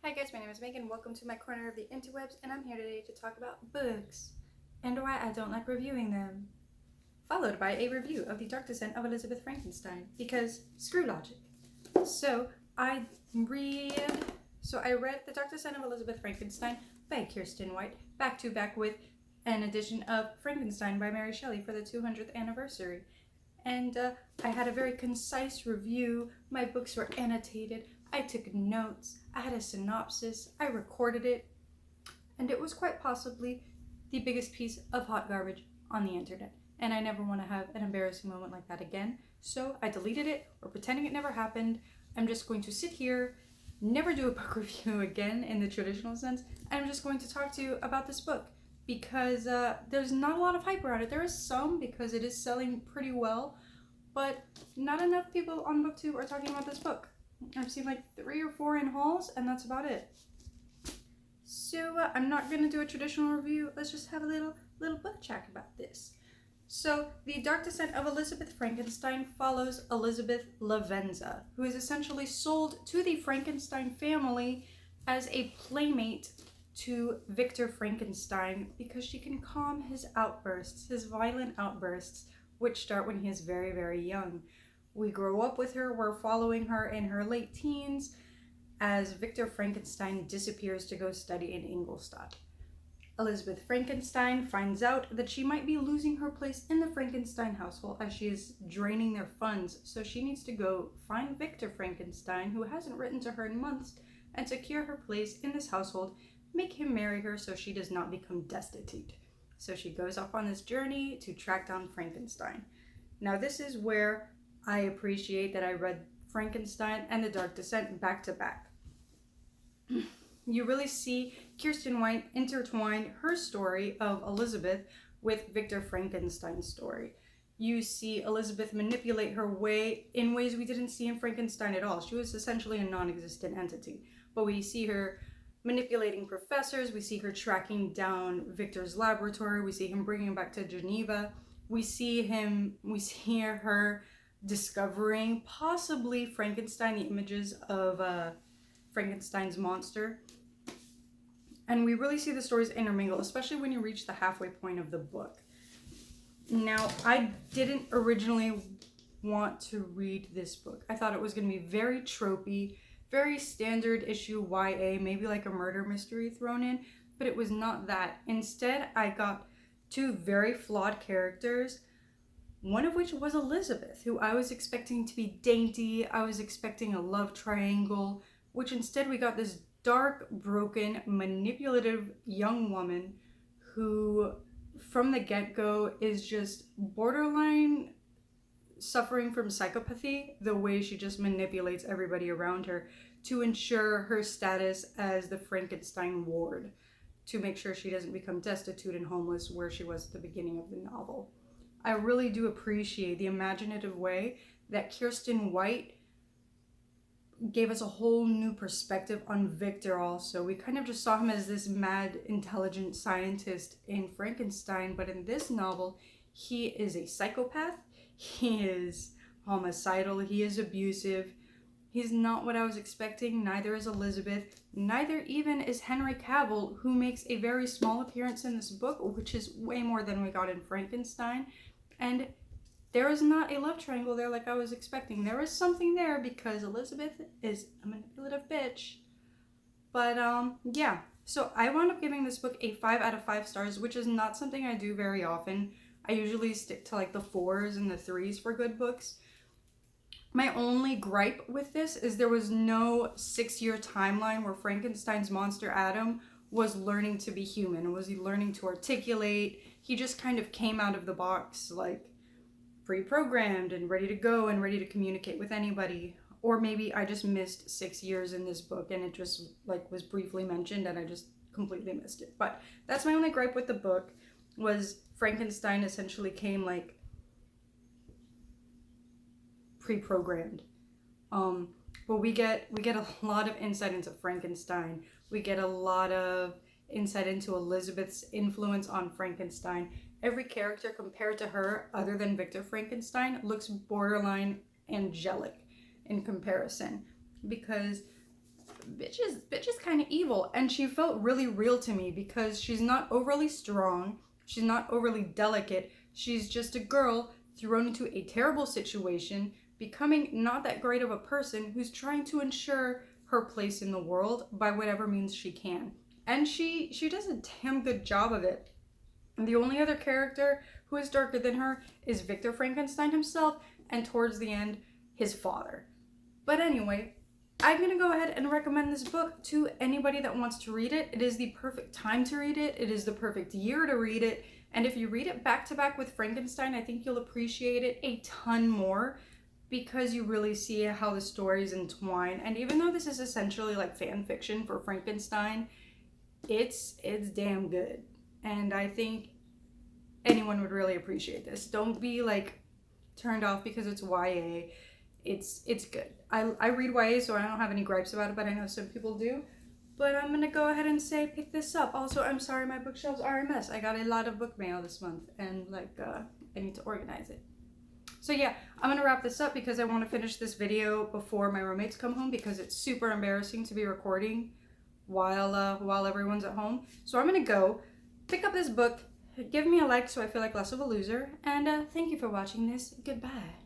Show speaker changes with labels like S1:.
S1: Hi guys, my name is Megan. Welcome to my corner of the interwebs, and I'm here today to talk about books and why I don't like reviewing them. Followed by a review of The Dark Descent of Elizabeth Frankenstein, because screw logic. So I read The Dark Descent of Elizabeth Frankenstein by Kirsten White, back to back with an edition of Frankenstein by Mary Shelley for the 200th anniversary. And I had a very concise review. My books were annotated. I took notes. I had a synopsis. I recorded it. And it was quite possibly the biggest piece of hot garbage on the internet. And I never want to have an embarrassing moment like that again. So I deleted it, or pretending it never happened. I'm just going to sit here, never do a book review again in the traditional sense. And I'm just going to talk to you about this book. Because there's not a lot of hype around it. There is some because it is selling pretty well, but not enough people on BookTube are talking about this book. I've seen like 3 or 4 in hauls, and that's about it. So I'm not going to do a traditional review. Let's just have a little book chat about this. So The Dark Descent of Elizabeth Frankenstein follows Elizabeth Lavenza, who is essentially sold to the Frankenstein family as a playmate to Victor Frankenstein because she can calm his outbursts, his violent outbursts, which start when he is very, very young. We grow up with her, we're following her in her late teens as Victor Frankenstein disappears to go study in Ingolstadt. Elizabeth Frankenstein finds out that she might be losing her place in the Frankenstein household as she is draining their funds, so she needs to go find Victor Frankenstein, who hasn't written to her in months, and secure her place in this household, make him marry her so she does not become destitute. So she goes off on this journey to track down Frankenstein. Now this is where I appreciate that I read Frankenstein and The Dark Descent back to back. You really see Kirsten White intertwine her story of Elizabeth with Victor Frankenstein's story. You see Elizabeth manipulate her way in ways we didn't see in Frankenstein at all. She was essentially a non-existent entity, but we see her manipulating professors, we see her tracking down Victor's laboratory, we see him bringing him back to Geneva, we see her discovering possibly Frankenstein, the images of Frankenstein's monster. And we really see the stories intermingle, especially when you reach the halfway point of the book. Now, I didn't originally want to read this book. I thought it was going to be very tropey, very standard issue YA, maybe like a murder mystery thrown in, but it was not that. Instead, I got 2 very flawed characters, one of which was Elizabeth, who I was expecting to be dainty. I was expecting a love triangle, which instead we got this dark, broken, manipulative young woman who, from the get-go, is just borderline suffering from psychopathy, the way she just manipulates everybody around her to ensure her status as the Frankenstein ward, to make sure she doesn't become destitute and homeless where she was at the beginning of the novel. I really do appreciate the imaginative way that Kirsten White gave us a whole new perspective on Victor also. We kind of just saw him as this mad, intelligent scientist in Frankenstein, but in this novel, he is a psychopath. He is homicidal, he is abusive. He's not what I was expecting, neither is Elizabeth, neither even is Henry Cavill, who makes a very small appearance in this book, which is way more than we got in Frankenstein. And there is not a love triangle there like I was expecting. There is something there because Elizabeth is a manipulative bitch. But yeah, so I wound up giving this book a 5 out of 5 stars, which is not something I do very often. I usually stick to like the 4s and the 3s for good books. My only gripe with this is there was no 6-year timeline where Frankenstein's monster Adam was learning to be human, was he learning to articulate. He just kind of came out of the box like pre-programmed and ready to go and ready to communicate with anybody. Or maybe I just missed 6 years in this book and it just like was briefly mentioned and I just completely missed it. But that's my only gripe with the book, was Frankenstein essentially came like pre-programmed. But we get a lot of insight into Frankenstein. We get a lot of insight into Elizabeth's influence on Frankenstein. Every character compared to her, other than Victor Frankenstein, looks borderline angelic in comparison, because bitch is kind of evil, and she felt really real to me because she's not overly strong, she's not overly delicate, she's just a girl thrown into a terrible situation, becoming not that great of a person who's trying to ensure her place in the world by whatever means she can. And she does a damn good job of it. And the only other character who is darker than her is Victor Frankenstein himself, and towards the end, his father. But anyway, I'm going to go ahead and recommend this book to anybody that wants to read it. It is the perfect time to read it. It is the perfect year to read it. And if you read it back to back with Frankenstein, I think you'll appreciate it a ton more because you really see how the stories entwine. And even though this is essentially like fan fiction for Frankenstein, it's damn good. And I think anyone would really appreciate this. Don't be like turned off because it's YA. It's good. I read YA, so I don't have any gripes about it, but I know some people do. But I'm gonna go ahead and say pick this up. Also, I'm sorry my bookshelves are a mess. I got a lot of book mail this month, and I need to organize it. So yeah, I'm gonna wrap this up because I want to finish this video before my roommates come home because it's super embarrassing to be recording while everyone's at home. So I'm gonna go pick up this book, give me a like so I feel like less of a loser, and thank you for watching this. Goodbye.